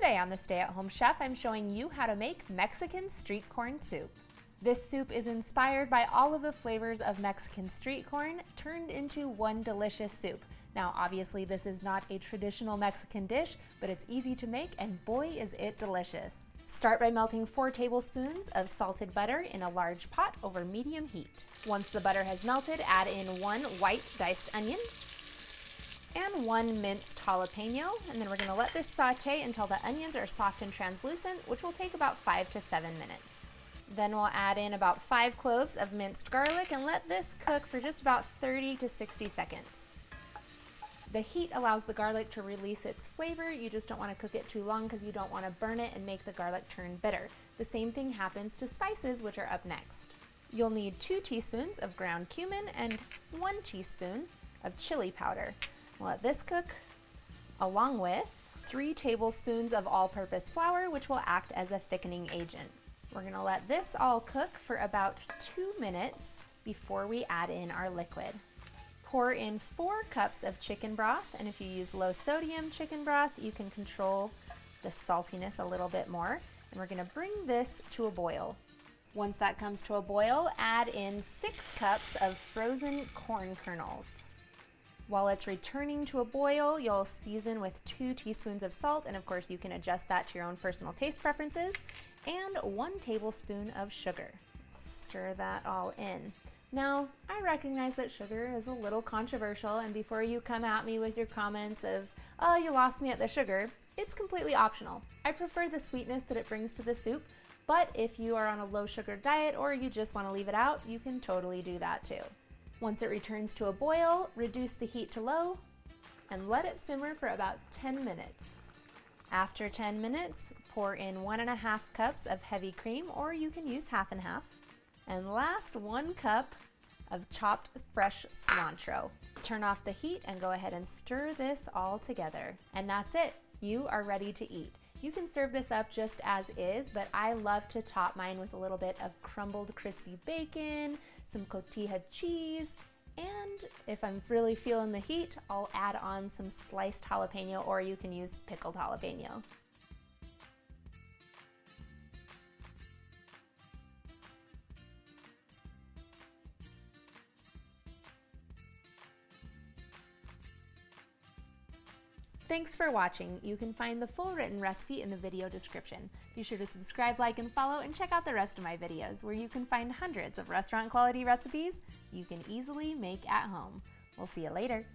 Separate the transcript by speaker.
Speaker 1: Today on the Stay at Home Chef, I'm showing you how to make Mexican street corn soup. This soup is inspired by all of the flavors of Mexican street corn turned into one delicious soup. Now, obviously, this is not a traditional Mexican dish, but it's easy to make, and boy, is it delicious. Start by melting 4 tablespoons of salted butter in a large pot over medium heat. Once the butter has melted, add in 1 white diced onion and 1 minced jalapeno, and then we're going to let this saute until the onions are soft and translucent, which will take about 5 to 7 minutes. Then we'll add in about 5 cloves of minced garlic and let this cook for just about 30 to 60 seconds. The heat allows the garlic to release its flavor. You just don't want to cook it too long because you don't want to burn it and make the garlic turn bitter. The same thing happens to spices, which are up next. You'll need 2 teaspoons of ground cumin and 1 teaspoon of chili powder. We'll let this cook along with 3 tablespoons of all-purpose flour, which will act as a thickening agent. We're going to let this all cook for about 2 minutes before we add in our liquid. Pour in 4 cups of chicken broth, and if you use low sodium chicken broth, you can control the saltiness a little bit more. And we're going to bring this to a boil. Once that comes to a boil, add in 6 cups of frozen corn kernels. While it's returning to a boil, you'll season with 2 teaspoons of salt, and of course you can adjust that to your own personal taste preferences, and 1 tablespoon of sugar. Stir that all in. Now, I recognize that sugar is a little controversial, and before you come at me with your comments of, oh, you lost me at the sugar, it's completely optional. I prefer the sweetness that it brings to the soup, but if you are on a low sugar diet or you just want to leave it out, you can totally do that too. Once it returns to a boil, reduce the heat to low and let it simmer for about 10 minutes. After 10 minutes, pour in 1.5 cups of heavy cream, or you can use half and half. And last, 1 cup of chopped fresh cilantro. Turn off the heat and go ahead and stir this all together. And that's it. You are ready to eat. You can serve this up just as is, but I love to top mine with a little bit of crumbled crispy bacon, some cotija cheese, and if I'm really feeling the heat, I'll add on some sliced jalapeno, or you can use pickled jalapeno. Thanks for watching. You can find the full written recipe in the video description. Be sure to subscribe, like, and follow, and check out the rest of my videos where you can find hundreds of restaurant quality recipes you can easily make at home. We'll see you later.